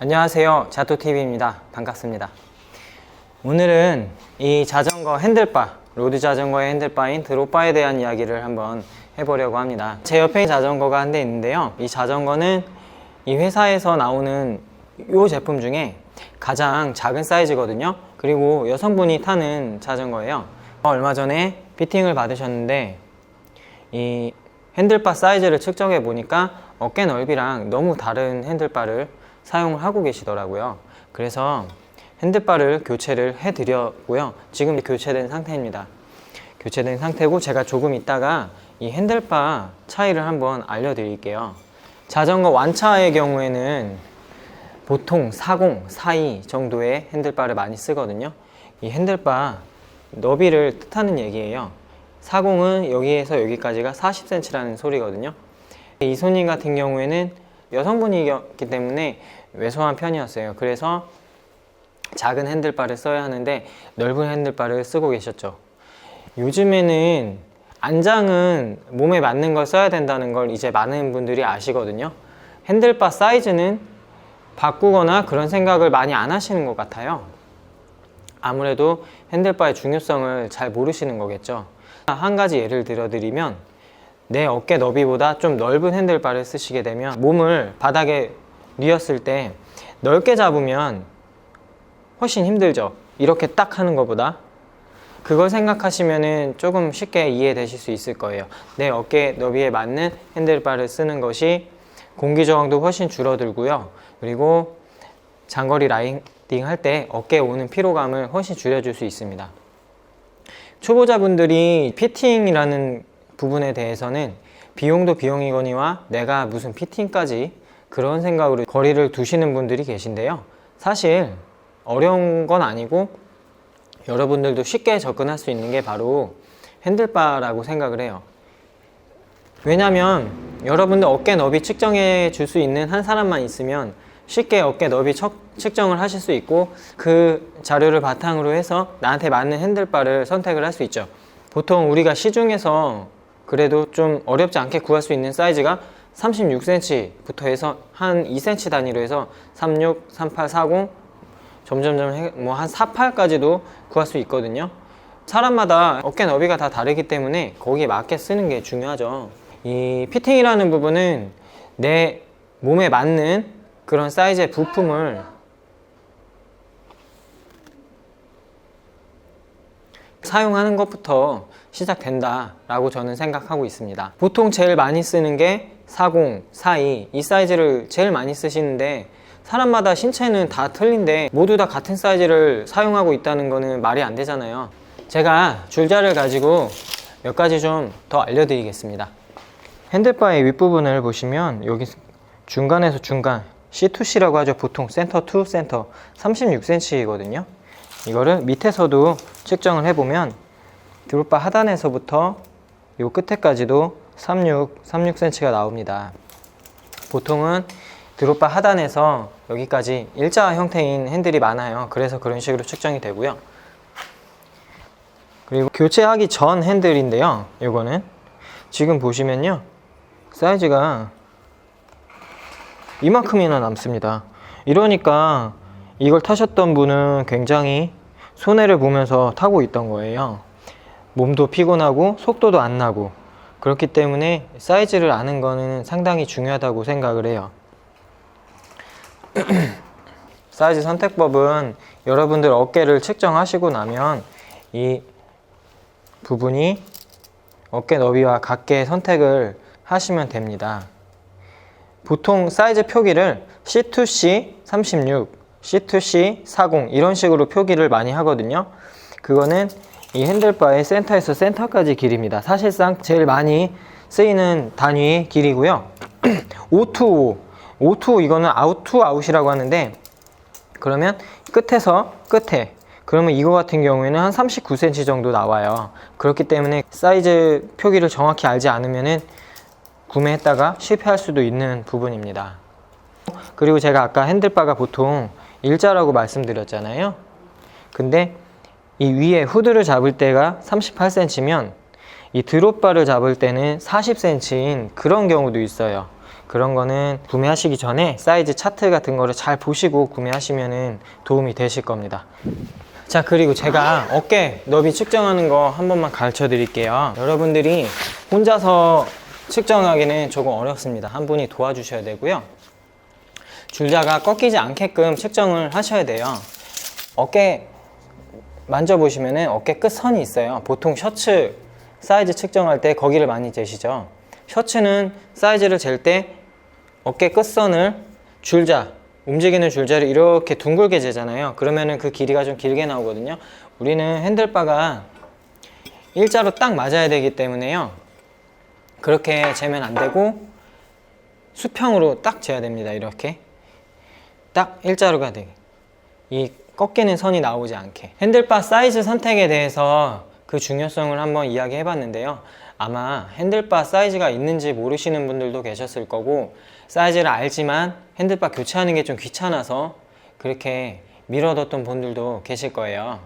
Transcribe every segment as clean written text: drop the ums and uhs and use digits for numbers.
안녕하세요, 자토TV입니다. 반갑습니다. 오늘은 이 자전거 핸들바, 로드 자전거의 핸들바인 드롭바에 대한 이야기를 한번 해보려고 합니다. 제 옆에 자전거가 한 대 있는데요, 이 자전거는 이 회사에서 나오는 이 제품 중에 가장 작은 사이즈거든요. 그리고 여성분이 타는 자전거예요. 얼마 전에 피팅을 받으셨는데 이 핸들바 사이즈를 측정해 보니까 어깨 넓이랑 너무 다른 핸들바를 사용을 하고 계시더라고요. 그래서 핸들바를 교체를 해 드렸고요. 지금 교체된 상태입니다. 교체된 상태고, 제가 조금 있다가 이 핸들바 차이를 한번 알려드릴게요. 자전거 완차의 경우에는 보통 40, 42 정도의 핸들바를 많이 쓰거든요. 이 핸들바 너비를 뜻하는 얘기예요. 40은 여기에서 여기까지가 40cm라는 소리거든요. 이 손님 같은 경우에는 여성분이기 때문에 왜소한 편이었어요. 그래서 작은 핸들바를 써야 하는데 넓은 핸들바를 쓰고 계셨죠. 요즘에는 안장은 몸에 맞는 걸 써야 된다는 걸 이제 많은 분들이 아시거든요. 핸들바 사이즈는 바꾸거나 그런 생각을 많이 안 하시는 것 같아요. 아무래도 핸들바의 중요성을 잘 모르시는 거겠죠. 한 가지 예를 들어드리면, 내 어깨 너비보다 좀 넓은 핸들바를 쓰시게 되면 몸을 바닥에 뉘었을 때 넓게 잡으면 훨씬 힘들죠. 이렇게 딱 하는 것보다. 그걸 생각하시면 조금 쉽게 이해되실 수 있을 거예요. 내 어깨 너비에 맞는 핸들바를 쓰는 것이 공기 저항도 훨씬 줄어들고요. 그리고 장거리 라이딩 할 때 어깨에 오는 피로감을 훨씬 줄여줄 수 있습니다. 초보자분들이 피팅이라는 부분에 대해서는 비용도 비용이거니와 내가 무슨 피팅까지 그런 생각으로 거리를 두시는 분들이 계신데요. 사실 어려운 건 아니고 여러분들도 쉽게 접근할 수 있는 게 바로 핸들바라고 생각을 해요. 왜냐면 여러분들 어깨 너비 측정해 줄 수 있는 한 사람만 있으면 쉽게 어깨 너비 측정을 하실 수 있고, 그 자료를 바탕으로 해서 나한테 맞는 핸들바를 선택을 할 수 있죠. 보통 우리가 시중에서 그래도 좀 어렵지 않게 구할 수 있는 사이즈가 36cm부터 해서 한 2cm 단위로 해서 36, 38, 40 점점점 뭐 한 48까지도 구할 수 있거든요. 사람마다 어깨 너비가 다 다르기 때문에 거기에 맞게 쓰는 게 중요하죠. 이 피팅이라는 부분은 내 몸에 맞는 그런 사이즈의 부품을 사용하는 것부터 시작된다 라고 저는 생각하고 있습니다. 보통 제일 많이 쓰는 게 40, 42 이 사이즈를 제일 많이 쓰시는데, 사람마다 신체는 다 틀린데 모두 다 같은 사이즈를 사용하고 있다는 거는 말이 안 되잖아요. 제가 줄자를 가지고 몇 가지 좀 더 알려드리겠습니다. 핸들바의 윗부분을 보시면 여기 중간에서 중간 C2C라고 하죠. 보통 센터 투 센터 36cm이거든요. 이거를 밑에서도 측정을 해보면 드롭바 하단에서부터 요 끝에까지도 36cm가 나옵니다. 보통은 드롭바 하단에서 여기까지 일자 형태인 핸들이 많아요. 그래서 그런 식으로 측정이 되고요. 그리고 교체하기 전 핸들인데요, 요거는 지금 보시면요, 사이즈가 이만큼이나 남습니다. 이러니까 이걸 타셨던 분은 굉장히 손해를 보면서 타고 있던 거예요. 몸도 피곤하고 속도도 안 나고. 그렇기 때문에 사이즈를 아는 거는 상당히 중요하다고 생각을 해요. 사이즈 선택법은 여러분들 어깨를 측정하시고 나면 이 부분이 어깨 너비와 같게 선택을 하시면 됩니다. 보통 사이즈 표기를 C2C 36, C2C 40 이런 식으로 표기를 많이 하거든요. 그거는 이 핸들바의 센터에서 센터까지 길이입니다. 사실상 제일 많이 쓰이는 단위의 길이고요. 5to 5, 5to 이거는 아웃 투 아웃이라고 하는데, 그러면 끝에서 끝에, 그러면 이거 같은 경우에는 한 39cm 정도 나와요. 그렇기 때문에 사이즈 표기를 정확히 알지 않으면은 구매했다가 실패할 수도 있는 부분입니다. 그리고 제가 아까 핸들바가 보통 일자라고 말씀드렸잖아요. 근데 이 위에 후드를 잡을 때가 38cm면 이 드롭바를 잡을 때는 40cm인 그런 경우도 있어요. 그런 거는 구매하시기 전에 사이즈 차트 같은 거를 잘 보시고 구매하시면 도움이 되실 겁니다. 자, 그리고 제가 어깨 너비 측정하는 거 한 번만 가르쳐 드릴게요. 여러분들이 혼자서 측정하기는 조금 어렵습니다. 한 분이 도와주셔야 되고요. 줄자가 꺾이지 않게끔 측정을 하셔야 돼요. 어깨 만져보시면 어깨 끝선이 있어요. 보통 셔츠 사이즈 측정할 때 거기를 많이 재시죠. 셔츠는 사이즈를 잴 때 어깨 끝선을 줄자, 움직이는 줄자를 이렇게 둥글게 재잖아요. 그러면은 그 길이가 좀 길게 나오거든요. 우리는 핸들바가 일자로 딱 맞아야 되기 때문에요. 그렇게 재면 안 되고 수평으로 딱 재야 됩니다. 이렇게 딱 일자로가 되게, 이 꺾이는 선이 나오지 않게. 핸들바 사이즈 선택에 대해서 그 중요성을 한번 이야기해 봤는데요. 아마 핸들바 사이즈가 있는지 모르시는 분들도 계셨을 거고, 사이즈를 알지만 핸들바 교체하는 게 좀 귀찮아서 그렇게 미뤄뒀던 분들도 계실 거예요.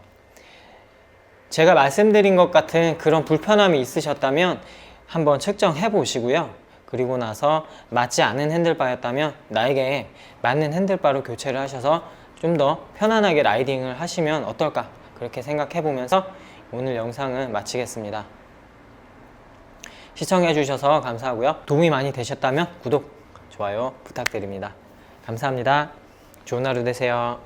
제가 말씀드린 것 같은 그런 불편함이 있으셨다면 한번 측정해 보시고요. 그리고 나서 맞지 않은 핸들바였다면 나에게 맞는 핸들바로 교체를 하셔서 좀 더 편안하게 라이딩을 하시면 어떨까, 그렇게 생각해 보면서 오늘 영상은 마치겠습니다. 시청해 주셔서 감사하고요. 도움이 많이 되셨다면 구독, 좋아요 부탁드립니다. 감사합니다. 좋은 하루 되세요.